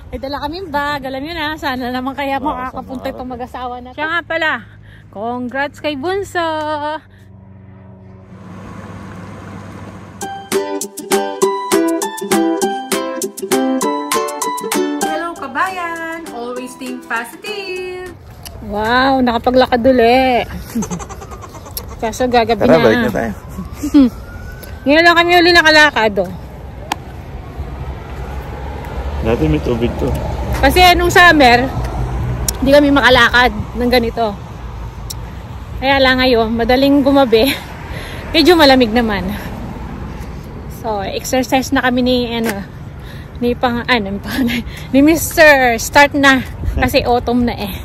May dala kaming bag. Alam nyo na, sana naman kaya makakapunta itong mag-asawa na. Siya nga pala, congrats kay Bunso! Hello kabayan! Always think positive! Wow, nakapaglakad uli. Kaso gagabi na. Tara, balik na tayo. Ngayon lang kami uli nakalakad. Oh. Dati may tubig to. Kasi nung summer, hindi kami makalakad ng ganito. Kaya lang ngayon, madaling gumabi. Medyo malamig naman. So, exercise na kami ni Mr. Start na. Kasi autumn na eh.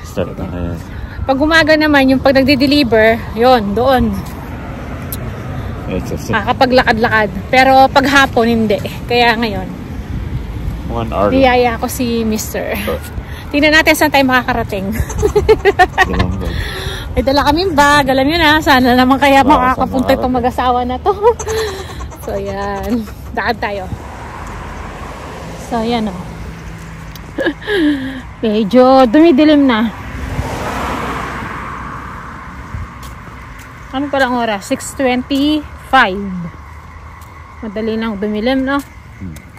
Start na kaya. Pag umaga naman, yung pag nagde-deliver, yon doon. Exercise. Kakapaglakad-lakad. Pero pag hapon, hindi. Kaya ngayon, 1 hour. niyaya ko si Mr. Tingnan natin saan tayo makakarating. May dala kaming bag. Alam nyo na, sana naman kaya makakapunta itong mag-asawa na to. So, yan. Daan tayo. So, yan o. Medyo dumidilim na. Ano pa lang oras? 6:25. Madali lang dumilim, no?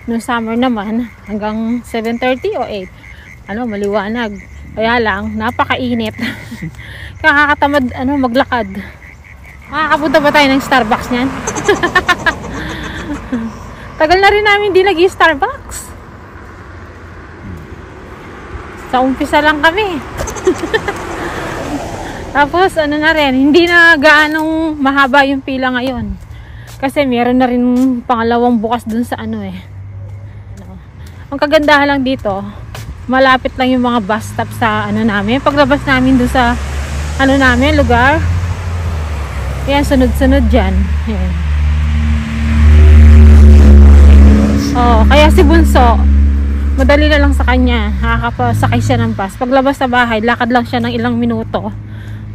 Noong summer naman, hanggang 7:30 o 8. Maliwanag. Kaya lang, napakainit. Kakatamad, maglakad. Makakapunta ba tayo ng Starbucks niyan? Tagal na rin namin hindi nag-Starbucks. Sa umpisa lang kami. Tapos, na rin, hindi na gaanong mahaba yung pila ngayon. Kasi meron na rin pangalawang bukas dun sa Ang kagandahan lang dito, malapit lang yung mga bus stop sa namin. Paglabas namin dun sa namin, lugar. Ayan, sunod-sunod dyan. Ayan. Oh, kaya si Bunso, madali na lang sa kanya. Nakakapasakay siya ng bus. Paglabas sa bahay, lakad lang siya ng ilang minuto.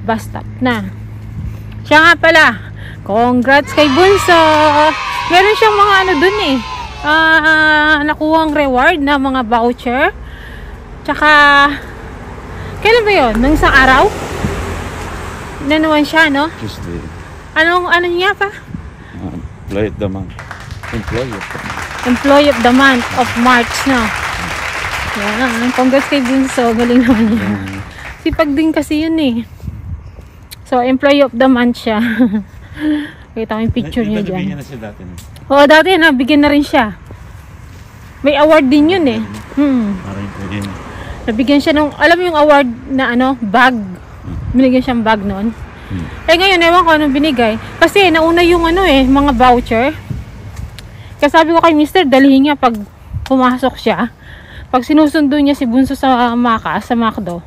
Bus stop na. Siya nga pala, congrats kay Bunso. Meron siyang mga dun eh. Nakuhang reward na mga voucher. Tsaka, kailan ba yun? Nung isang araw? Nanuwan siya, no? Tuesday. Ano niya pa? Employee of the month. Employee of the month of March, no? Yan. Congrats kay Bunso. Galing naman niya. Sipag din kasi yun eh. So, employee of the month siya. Kita ko yung picture niya dyan. Nabigyan na siya dati. Oo, dati nabigyan na rin siya. May award din yun eh. Nabigyan siya ng, alam mo yung award na bag. Binigyan siyang bag noon. Eh ngayon, ewan ko anong binigay. Kasi nauna yung mga voucher. Kaya sabi ko kay Mr. dalhin niya pag pumasok siya. Pag sinusundo niya si Bunso sa McDo,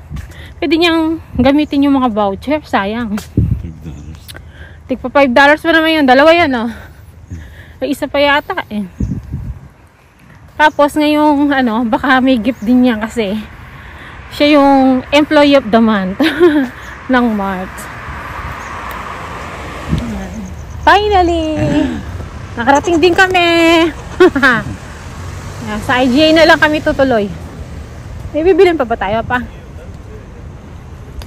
pwede niyang gamitin yung mga voucher. Sayang. Tigpa $5 pa naman yun. Dalawa yan, oh. Isa pa yata, eh. Tapos, ngayong, baka may gift din niya kasi siya yung employee of the month ng March. Finally! Nakarating din kami! Sa IGA na lang kami tutuloy. May bibilin pa ba tayo pa?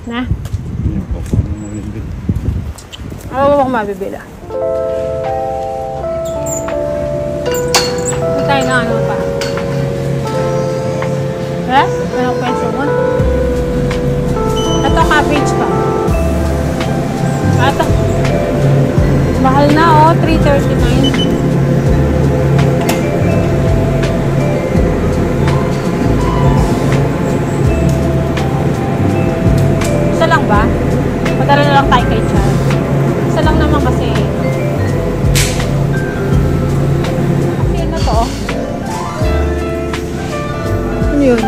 Na? Ano ba kung mabibila? Hindi tayo na pa. Yes? Anong peso mo? Ito cabbage pa. Ito. Mahal na $3.39. Isa lang ba? Padala na lang tayo kay Char. Isa lang naman kasi. Kasi na to. Ano yun?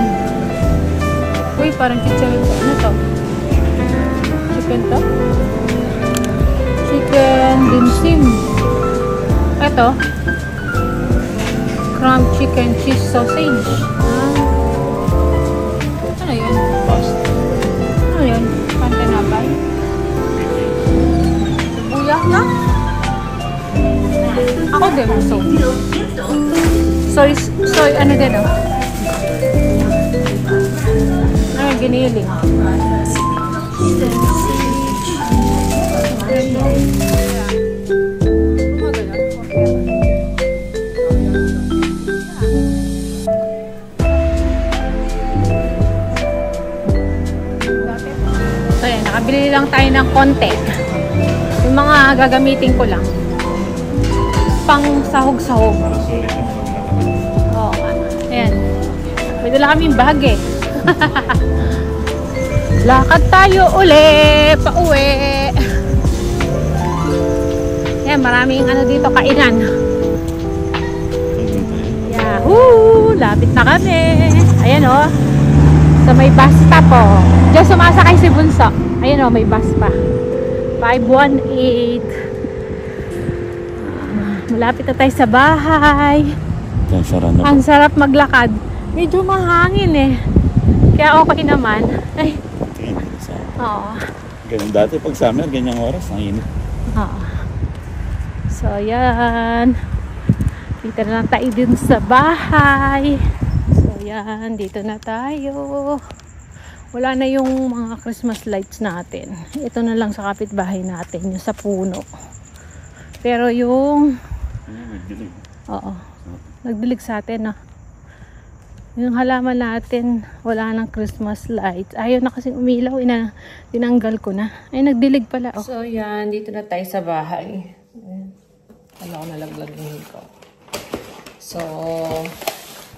Uy, parang chicharin to. Ano to? Chicken to? Chicken dimsim. Ito. Crumb chicken cheese sausage. Ano yun? Ano yun? Pantanabay? Buyak na? Ako din. Soy ano din oh? giniling. So yan, nakabili lang tayo ng konti. Yung mga gagamitin ko lang. Pang sahog-sahog. Oo, ayan. May dala kaming bag eh. Lakad tayo uli, pauwi. Ayan, maraming ano dito, kainan. Yahoo! Lapit na kami. Ayan o. So may bus stop o. Diyan sumasakay si Bunso. Ayan o, may bus pa. 518. Malapit na tayo sa bahay. Ang sarap maglakad. Medyo mahangin eh. Kaya okay naman. Ay. Oo. Ganun dati pag summer, ganyang oras, ang init. Oo. So, yan. Dito na lang tayo dun sa bahay. So, yan. Dito na tayo. Wala na yung mga Christmas lights natin. Ito na lang sa kapitbahay natin. Yung sa puno. Pero yung... Nagdilig. Oo. Nagdilig sa atin, ah. Yung halaman natin, wala nang Christmas lights. Ayaw na kasing umilaw. Tinanggal ko na. Ay, nagdilig pala. Oh. So, yan. Dito na tayo sa bahay. Wala ko nalaglag yung ko. So,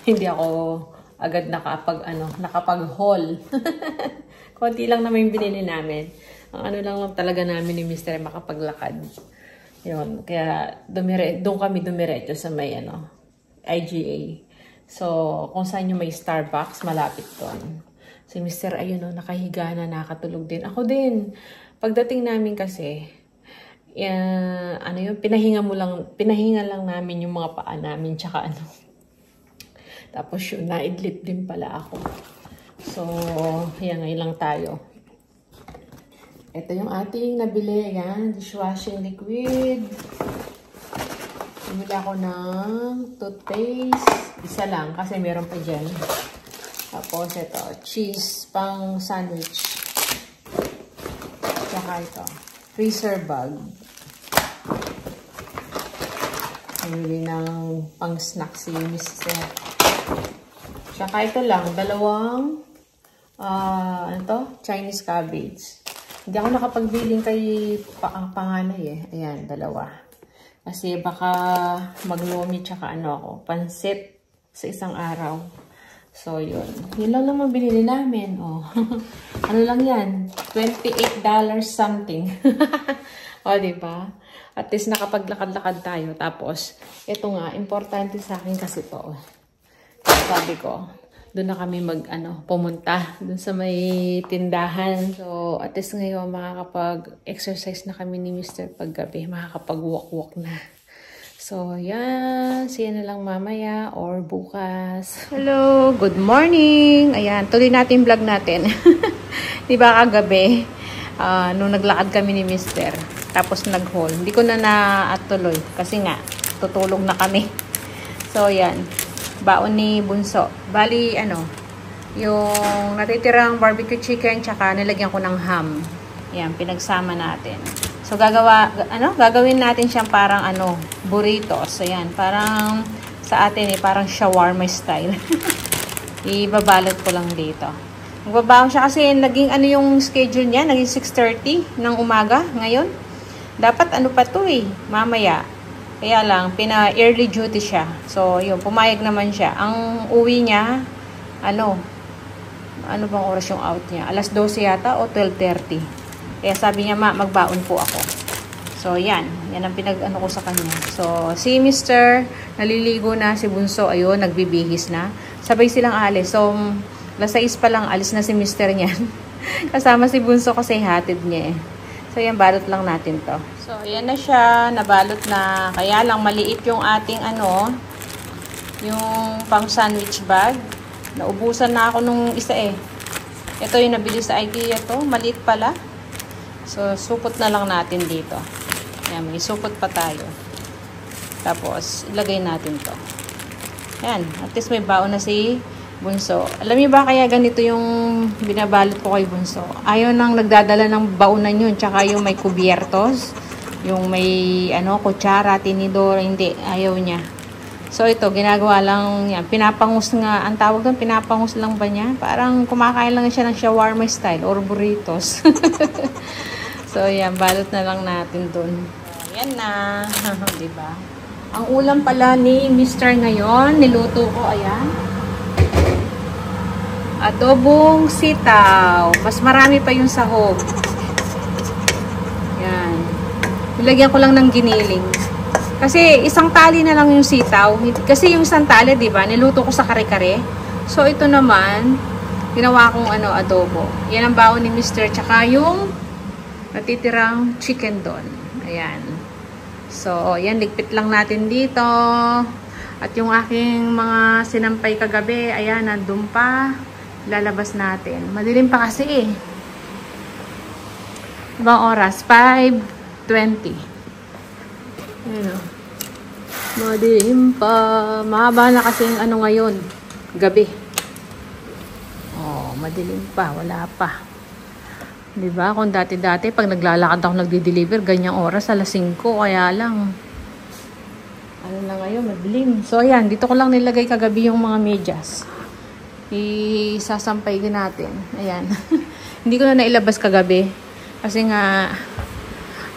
hindi ako agad nakapag-haul. Konti lang naman yung binili namin. Ang ano lang talaga namin ni Mr. makapaglakad. Yun. Kaya, doon kami dumiretso sa may, IGA. So, kung saan yung may Starbucks, malapit doon. Si Mr. ayun o, nakahiga na, nakatulog din. Ako din. Pagdating namin kasi, pinahinga lang namin yung mga paa namin, tsaka Tapos yun, naidlip din pala ako. So, yan, ngayon lang tayo. Ito yung ating nabili, yan, dishwashing liquid. Bumili ako ng toothpaste. Isa lang kasi meron pa dyan. Tapos ito, cheese pang sandwich. Tsaka ito, freezer bag. Bumili ng pang snack si Mr. Tsaka ito lang, dalawang Chinese cabbage. Hindi ako nakapagbiling kay panganay eh. Ayan, dalawa. Kasi baka maglomi tsaka ako, pansit sa isang araw. So, yun. Yun lang naman binili namin. Oh. Ano lang yan? $28 something. O, diba? At least nakapaglakad-lakad tayo. Tapos, ito nga, importante sa akin kasi to. Sabi ko, doon na kami pumunta. Doon sa may tindahan. So, at least ngayon, makakapag-exercise na kami ni Mr. paggabi. Makakapag-walk-walk na. So, yan. See you na lang mamaya or bukas. Hello! Good morning! Ayan, tuloy natin vlog natin. Diba kagabi, nung naglakad kami ni Mr. Tapos nag-haul. Hindi ko na na-tuloy. Kasi nga, tutulog na kami. So, yan. Baon ni Bunso. Bali, yung natitirang barbecue chicken, tsaka nilagyan ko ng ham. Yan, pinagsama natin. So, gagawin natin siyang parang, burritos. So, yan, parang, sa atin parang shawarma style. Ibabalot ko lang dito. Magbabaon siya kasi naging, yung schedule niya, naging 6:30 ng umaga ngayon. Dapat, pa to mamaya. Kaya lang, pina-early duty siya. So, yun, pumayag naman siya. Ang uwi niya, ano bang oras yung out niya? Alas 12 yata o 12:30. Kaya sabi niya, magbaon po ako. So, yan. Yan ang ko sa kanya. So, si Mr. naliligo na, si Bunso, ayun, nagbibihis na. Sabay silang alis. So, alas 6 pa lang, alis na si Mr. niyan. Kasama si Bunso kasi hatid niya eh. So, yan, balot lang natin to. So, yan na siya. Nabalot na. Kaya lang, maliit yung ating yung pang sandwich bag. Naubusan na ako nung isa eh. Ito yung nabili sa IKEA to. Maliit pala. So, supot na lang natin dito. Yan, may supot pa tayo. Tapos, ilagay natin to. Yan. At least may baon na si Bunso. Alam niyo ba kaya ganito yung binabalot ko kay Bunso? Ayaw nang nagdadala ng baunan yun, tsaka yung may kubiertos, yung may kutsara, tinidor, hindi, ayaw niya. So ito, ginagawa lang yan. Pinapangus nga, ang tawag doon, pinapangus lang ba niya? Parang kumakain lang siya ng shawarma style or burritos. So yan, balot na lang natin doon. Yan na, diba? Ang ulam pala ni Mr. ngayon, niluto ko, ayan. Adobong sitaw. Mas marami pa yung sahog. Yan. Nilagyan ko lang ng giniling. Kasi isang tali na lang yung sitaw. Kasi yung isang tali, di ba, niluto ko sa kare-kare. So, ito naman, ginawa kong adobo. Yan ang baon ni Mr. Tsaka yung natitirang chicken doon. Ayan. So, yan, ligpit lang natin dito. At yung aking mga sinampay kagabi, ayan, nandun pa. Lalabas natin. Madilim pa kasi eh. Ibang oras? 5:20. Ayan o. Madilim pa. Mahaba na kasi yung ngayon. Gabi. Oh, madilim pa. Wala pa. Diba? Kung dati-dati, pag naglalakad ako nagdi-deliver, ganyang oras, alas 5. Kaya lang. Ano na ngayon? Madilim. So, ayan. Dito ko lang nilagay kagabi yung mga medyas. Isasampay din natin. Ayan. Hindi ko na nailabas kagabi. Kasi nga,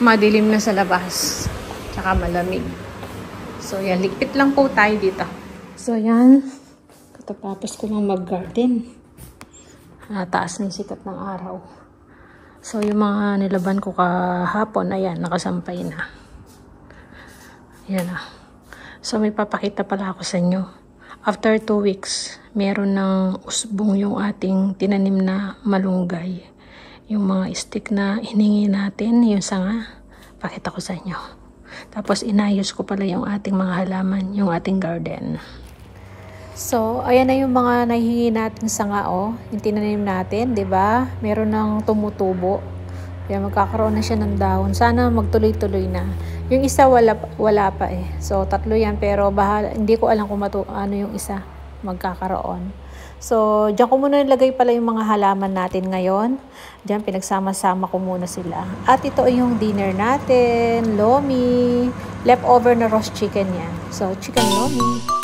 madilim na sa labas. Tsaka malamig. So, yan. Ligpit lang po tayo dito. So, yan. Katapos ko lang mag-garden. Taas na yung sikat ng araw. So, yung mga nilaban ko kahapon, ayan, nakasampay na. Ayan na. So, may papakita pala ako sa inyo. After 2 weeks, meron ng usbong yung ating tinanim na malunggay. Yung mga stick na hiningi natin, yung sanga, pakita ko sa inyo. Tapos inayos ko pala yung ating mga halaman, yung ating garden. So, ayan na yung mga nahihingi natin sanga, yung tinanim natin, 'di ba? Meron ng tumutubo. Kaya magkakaroon na siya ng dahon. Sana magtuloy-tuloy na. Yung isa wala pa eh. So, 3 yan. Pero hindi ko alam kung ano yung isa magkakaroon. So, diyan ko muna nilagay pala yung mga halaman natin ngayon. Diyan, pinagsama-sama ko muna sila. At ito ay yung dinner natin. Lomi. Leftover na roast chicken yan. So, chicken lomi.